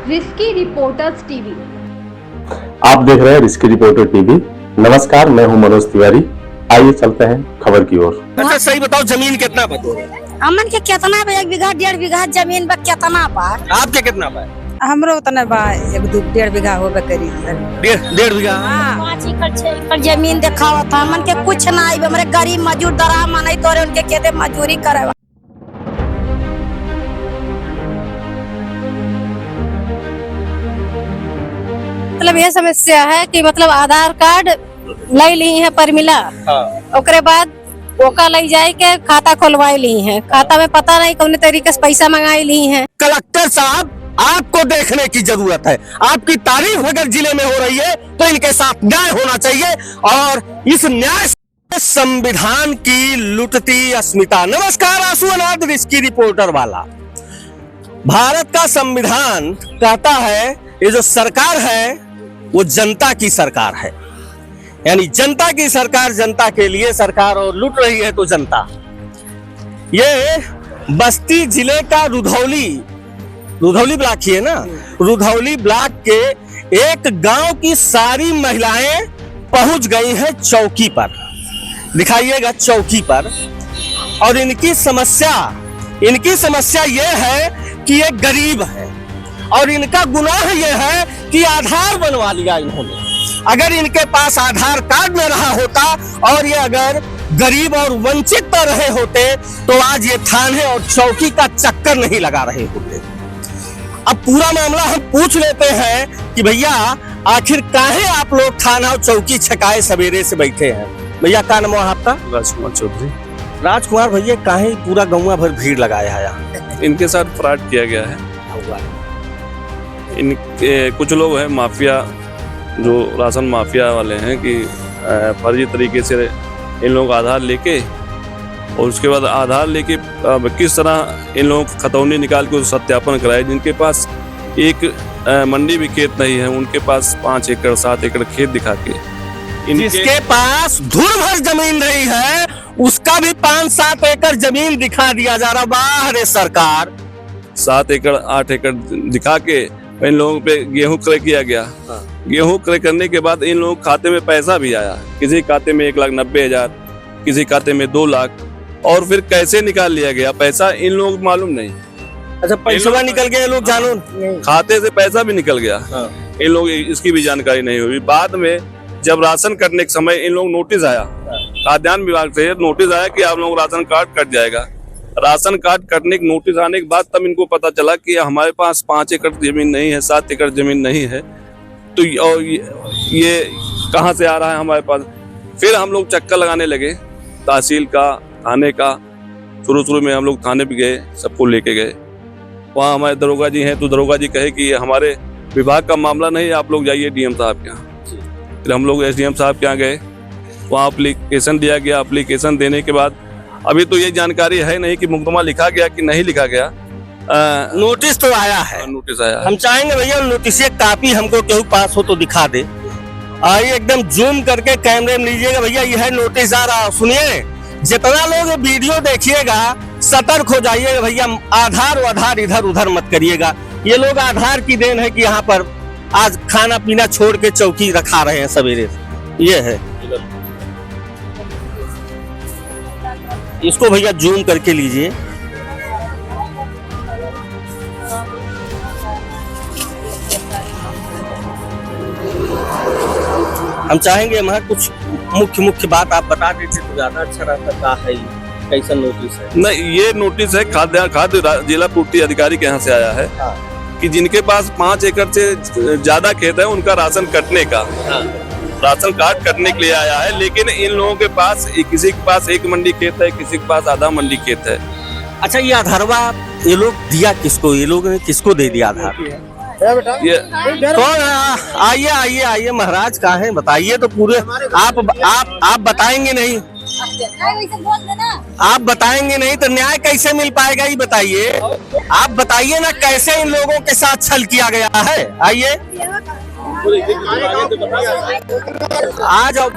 Risky reporters TV. आप देख रहे हैं रिस्की रिपोर्टर टीवी। नमस्कार, मैं हूं मनोज तिवारी। आइए चलते हैं खबर की ओर। अच्छा सही बताओ, जमीन कितना बतो? हमन के कितना बा? 1 बीघा 1.5 बीघा जमीन बा। कितना बा? आपके कितना बा? हमरो उतना बा, 1-1.5 बीघा होबे करी। 1.5 बीघा। 5 एकड़ 6 एकड़ जमीन देखावा था। हमन के कुछ ना आई, हमरे गरीब मजदूर दरा माने तोरे उनके केते मजदूरी करे। मतलब ये समस्या है कि मतलब आधार कार्ड ले ली है परमिला, ओकरे बाद ओका ले जाए के खाता खोलवाई ली है। खाता में पता नहीं कौन तरीके से पैसा मंगाई ली है। कलेक्टर साहब, आपको देखने की जरूरत है। आपकी तारीफ अगर जिले में हो रही है तो इनके साथ न्याय होना चाहिए, और इस न्याय से संविधान की लुटती अस्मिता। नमस्कार, आंसू अनाथ रिस्की रिपोर्टर वाला। भारत का संविधान कहता है ये जो सरकार है वो जनता की सरकार है, यानी जनता की सरकार, जनता के लिए सरकार, और लूट रही है तो जनता। ये बस्ती जिले का रुधौली ब्लॉक ही है ना। रुधौली ब्लॉक के एक गांव की सारी महिलाएं पहुंच गई हैं चौकी पर। दिखाइएगा चौकी पर। और इनकी समस्या ये है कि ये गरीब है, और इनका गुनाह ये है कि आधार बनवा लिया इन्होंने। अगर इनके पास आधार कार्ड न रहा होता और ये अगर गरीब और वंचित न रहे होते तो आज ये थाने और चौकी का चक्कर नहीं लगा रहे होते। अब पूरा मामला हम पूछ लेते हैं कि भैया आखिर काहे आप लोग थाना और चौकी छकाए सवेरे से बैठे हैं? भैया क्या नाम है आपका? राजकुमार चौधरी। राजकुमार भैया, काहे पूरा गाँव भर भीड़ लगाया है यहाँ? इनके साथ फ्रॉड किया गया है। इनके कुछ लोग हैं माफिया, जो राशन माफिया वाले हैं, कि फर्जी तरीके से इन लोग आधार लेके, और उसके बाद आधार लेके किस तरह इन लोगों को खतौनी निकाल के सत्यापन कराए। जिनके पास एक मंडी भी खेत नहीं है, उनके पास 5 एकड़ 7 एकड़ खेत दिखा के, जिसके पास धुर भर जमीन नहीं है उसका भी 5-7 एकड़ जमीन दिखा दिया जा रहा। बाहर है सरकार। 7 एकड़ 8 एकड़ दिखा के इन लोगों पे गेहूं क्रय किया गया। गेहूं क्रय करने के बाद इन लोगों के खाते में पैसा भी आया। किसी खाते में 1,90,000, किसी खाते में 2 लाख, और फिर कैसे निकाल लिया गया पैसा इन लोगों को मालूम नहीं। अच्छा, पैसा निकल गया, लोग जानो खाते से पैसा भी निकल गया। इन लोग इसकी भी जानकारी नहीं हुई। बाद में जब राशन कटने के समय इन लोग नोटिस आया, खाद्यान्न विभाग से नोटिस आया कि आप लोग राशन कार्ड कट जाएगा। राशन कार्ड कटने के नोटिस आने के बाद तब इनको पता चला कि हमारे पास 5 एकड़ जमीन नहीं है, 7 एकड़ जमीन नहीं है, तो ये कहाँ से आ रहा है हमारे पास। फिर हम लोग चक्कर लगाने लगे तहसील का, थाने का। शुरू में हम लोग थाने भी गए, सबको लेके गए। वहाँ हमारे दरोगा जी हैं, तो दरोगा जी कहे कि ये हमारे विभाग का मामला नहीं, आप लोग जाइए डीएम साहब के यहाँ। फिर हम लोग एसडीएम साहब के यहाँ गए, वहाँ एप्लीकेशन दिया गया। एप्लीकेशन देने के बाद अभी तो ये जानकारी है नहीं कि मुकदमा लिखा गया कि नहीं लिखा गया। नोटिस तो आया है। नोटिस आया। हम चाहेंगे भैया नोटिस की कापी हमको केहू पास हो तो दिखा दे। आइए एकदम जूम करके कैमरे में लीजिएगा भैया, यह है नोटिस आ रहा। सुनिए, जितना लोग वीडियो देखिएगा सतर्क हो जाइएगा भैया। आधार इधर उधर मत करिएगा। ये लोग आधार की देन है कि यहाँ पर आज खाना पीना छोड़ के चौकी रखा रहे हैं सवेरे से। ये है, इसको भैया जूम करके लीजिए। हम चाहेंगे वहाँ कुछ मुख्य बात आप बता देते तो ज्यादा अच्छा रहता है। कैसा नोटिस है? नहीं, ये नोटिस है खाद्य जिला पूर्ति अधिकारी के यहाँ से आया है। कि जिनके पास 5 एकड़ से ज्यादा खेत है उनका राशन कटने का, राशन कार्ड कटने के लिए आया है। लेकिन इन लोगों के पास, किसी के पास 1 मंडी खेत है, किसी के पास आधा मंडी खेत है। अच्छा, ये आधारवा ये लोग दिया किसको? ये लोग ने किसको दे दिया आधार? ये कौन? आइए महाराज, कहाँ है बताइए तो पूरे। आप बताएंगे नहीं, आप बताएंगे नहीं तो न्याय कैसे मिल पाएगा? ये बताइए। आप बताइए ना कैसे इन लोगों के साथ छल किया गया है। आइए आ जाओ।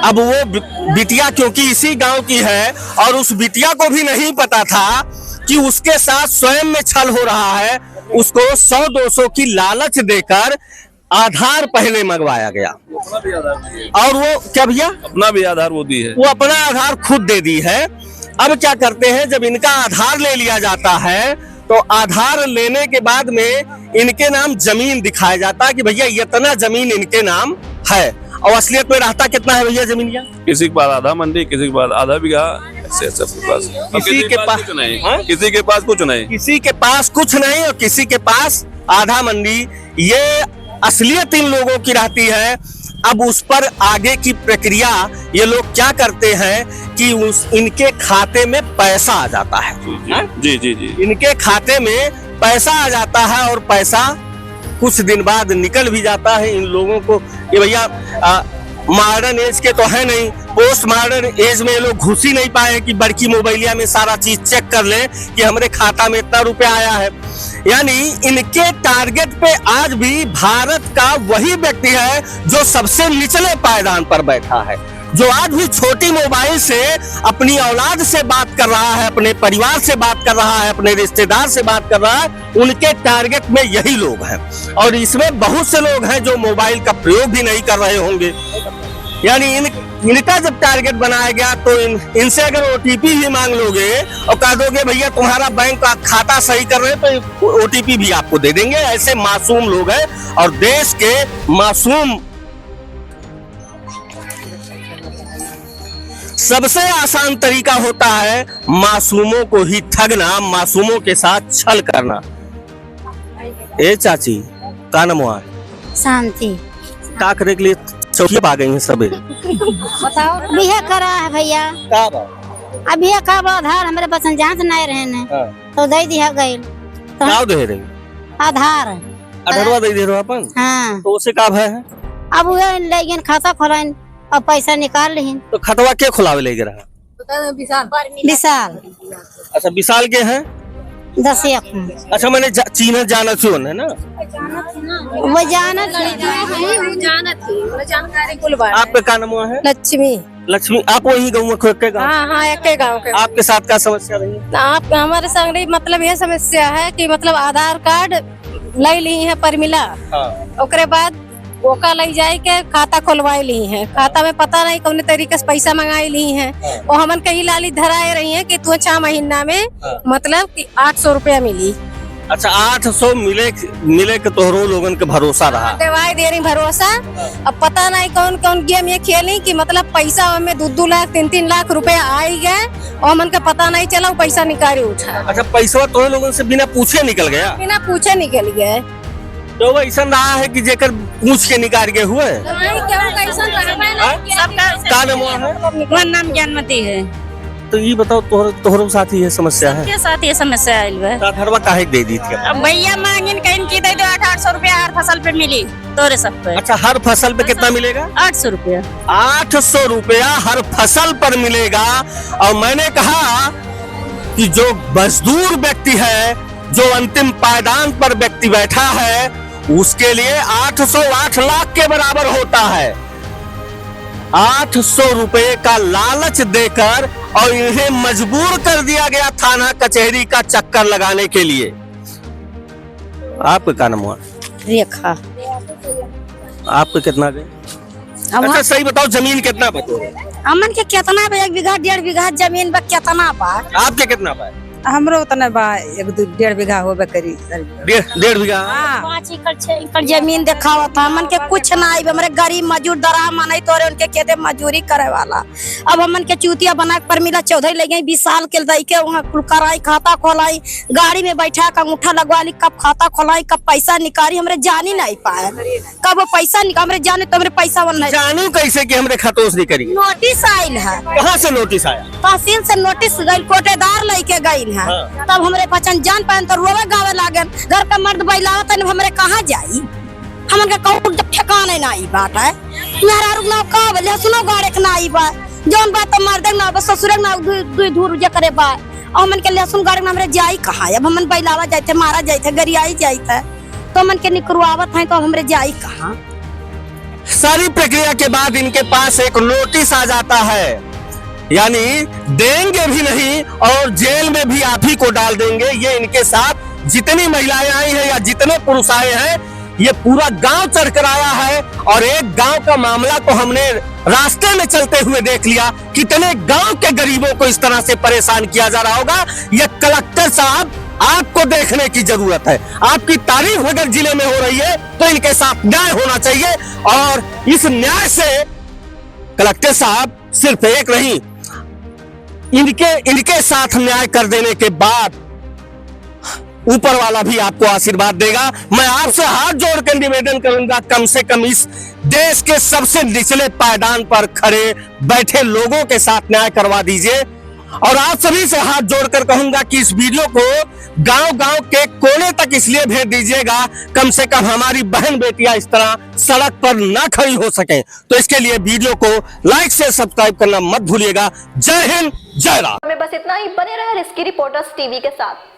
अब वो बिटिया क्योंकि इसी गांव की है और उस बिटिया को भी नहीं पता था कि उसके साथ स्वयं में छल हो रहा है, उसको 100-200 की लालच देकर आधार पहले मंगवाया गया और वो क्या भैया अपना भी आधार वो दी है। वो अपना आधार खुद दे दी है। अब क्या करते हैं, जब इनका आधार ले लिया जाता है तो आधार लेने के बाद में इनके नाम जमीन दिखाया जाता है कि भैया इतना जमीन इनके नाम है, और असलियत में रहता कितना है भैया जमीन? किसी के पास आधा मंडी, किसी के पास आधा बीघा, ऐसे सबके पास। किसी के पास कुछ नहीं, हाँ? किसी के पास कुछ नहीं, किसी के पास कुछ नहीं और किसी के पास आधा मंडी। ये असलियत इन लोगों की रहती है। अब उस पर आगे की प्रक्रिया ये लोग क्या करते हैं कि इनके खाते में पैसा आ जाता है। जी जी जी, इनके खाते में पैसा आ जाता है और पैसा कुछ दिन बाद निकल भी जाता है। इन लोगों को ये भैया मॉडर्न एज के तो है नहीं, पोस्ट मॉडर्न एज में ये लोग घुस ही नहीं पाए कि बड़की मोबाइलिया में सारा चीज चेक कर ले कि हमारे खाता में इतना रुपया आया है। यानी इनके टारगेट पे आज भी भारत का वही व्यक्ति है जो सबसे निचले पायदान पर बैठा है, जो आज भी छोटी मोबाइल से अपनी औलाद से बात कर रहा है, अपने परिवार से बात कर रहा है, अपने रिश्तेदार से बात कर रहा है। उनके टारगेट में यही लोग हैं और इसमें बहुत से लोग हैं जो मोबाइल का प्रयोग भी नहीं कर रहे होंगे। यानी इनका जब टारगेट बनाया गया तो इनसे अगर ओटीपी भी मांग लोगे और कह दोगे भैया तुम्हारा बैंक का खाता सही कर रहे हैं तो ओटीपी भी आपको दे देंगे। ऐसे मासूम लोग हैं और देश के मासूम सबसे आसान तरीका होता है मासूमों को ही ठगना, मासूमों के साथ छल करना। ए चाची का नाम हुआ? शांति। का करे के लिए चौकी आ गई है सबे? बताओ बिहे करा है भैया। का अभी का आधार हमारे बसन जांच नहीं रहे ने तो दे दिया गई। क्या दे रही? आधार आधारवा दे रहे हो अपन? हाँ। तो उसे का भय है? अब वो लेकिन खाता खोलाइन और पैसा निकाल लीन। तो खतवा के खुलावे ले रहा? विशाल। अच्छा विशाल के हैं 10 एक। अच्छा मैंने चीन जाना चुन है ना, वो जानत आपका क्या नाम हुआ है? लक्ष्मी। लक्ष्मी, आप वही गाँव के गाँव? हाँ एक गाँव के। आपके साथ क्या समस्या रही? आप हमारे संग रही मतलब ये समस्या है कि मतलब आधार कार्ड ले ली है परमिला, ओकरे बाद ओका ले जाए के खाता खोलवाई ली है। खाता में पता नहीं कौन तरीके से पैसा मंगाई ली है और हमन कहीं लाली धराए रही है कि तू 6 महीना में मतलब कि 800 रुपया मिली। अच्छा 800 मिले के तोहरो लोगन के भरोसा रहा? दवाई दे रही भरोसा। अब पता नहीं कौन कौन गेम ये खेली कि मतलब पैसा हमें 2-2 लाख 3-3 लाख रुपया आई गए और मन का पता नहीं चला, पैसा निकाली उठा। अच्छा पैसा तो लोगों से बिना पूछे निकल गया? बिना पूछे निकल गए। तो वो ऐसा रहा है कि जेकर पूछ के निकाल के हुए? का नाम हुआ है? नाम ज्ञानमती है। तो ये बताओ तोहरो साथ ही ये समस्या है? के साथ ये समस्या आयल बा। आधारवा काहे दे दी थी? अब भैया मांगिन कहीं की दे दो 800 रुपया हर फसल पे मिली तोरे सब पे। अच्छा हर फसल पे कितना मिलेगा? 800 रुपया। 800 रुपया हर फसल पर मिलेगा। और मैंने कहा कि जो मजदूर व्यक्ति है, जो अंतिम पायदान पर व्यक्ति बैठा है, उसके लिए 800 8 लाख के बराबर होता है। 800 रुपए का लालच देकर और इन्हें मजबूर कर दिया गया थाना कचहरी का चक्कर लगाने के लिए। आपका क्या नाम हुआ? रेखा। आपको कितना गए? अच्छा सही बताओ जमीन कितना बतो? अमन के कितना बा? 1 बीघा 1.5 बीघा जमीन बा। कितना बा? आपके कितना बा? हमरो उतना बा 1-1.5 बीघा होबे करी। 1.5 बीघा? 5 एकड़ 6 एकड़ जमीन देखावा था। हमन के कुछ ना आई। हमारे गरीब मजदूर दरा माने तोरे उनके खेते मजदूरी करे वाला। अब हमन के चूतिया बना पर मिला चौधरी ले गई 20 साल के दई के वहां कुल कराई, खाता खोलाई, गाड़ी में बैठा का अंगूठा लगवा ली, कब खाता खोलाई, कब पैसा निकाली, हमरे जानी नहीं पाए। कब पैसा निकाल हमरे जाने तो हमरे पैसा वन नहीं जानू कैसे कि हमरे खतोस नहीं करी? नोटिस आयल है। कहाँ से नोटिस आया? तहसील से नोटिस गई, कोटेदार लेके गई है। तब हमरे बचन जान पाए तो रोवे गावे लागन। घर का मर्द बैलावा तन हमरे कहाँ जाई? हमन के कहूं ठिकाने नहीं बात है। मेरा रुकना का बोले सुनो गाड़े के नहीं बा जोन बात तो मर्द ना बस ससुर ना दू दूर जे करे बा। और हमन के लहसुन गाड़े में हमरे जाई कहाँ? अब हमन बैलावा जाते मारा जाते गरियाई जाते तो हमन के निकरवावत है तो हमरे जाई कहाँ? सारी प्रक्रिया के बाद इनके पास एक नोटिस आ जाता है यानी देंगे भी नहीं और जेल में भी आप ही को डाल देंगे। ये इनके साथ जितनी महिलाएं आई हैं या जितने पुरुष आए हैं, ये पूरा गांव चढ़कर आया है। और एक गांव का मामला को हमने रास्ते में चलते हुए देख लिया, कितने गांव के गरीबों को इस तरह से परेशान किया जा रहा होगा। ये कलेक्टर साहब, आपको देखने की जरूरत है। आपकी तारीफ अगर जिले में हो रही है तो इनके साथ न्याय होना चाहिए। और इस न्याय से कलेक्टर साहब सिर्फ एक नहीं, इनके साथ न्याय कर देने के बाद ऊपर वाला भी आपको आशीर्वाद देगा। मैं आपसे हाथ जोड़कर निवेदन करूंगा, कम से कम इस देश के सबसे निचले पायदान पर खड़े बैठे लोगों के साथ न्याय करवा दीजिए। और आप सभी से हाथ जोड़कर कहूंगा कि इस वीडियो को गांव-गांव के कोने तक इसलिए भेज दीजिएगा, कम से कम हमारी बहन बेटियां इस तरह सड़क पर ना खड़ी हो सके। तो इसके लिए वीडियो को लाइक से सब्सक्राइब करना मत भूलिएगा। जय हिंद, जय राम। हमें बस इतना ही, बने रहे रिस्की रिपोर्टर्स टीवी के साथ।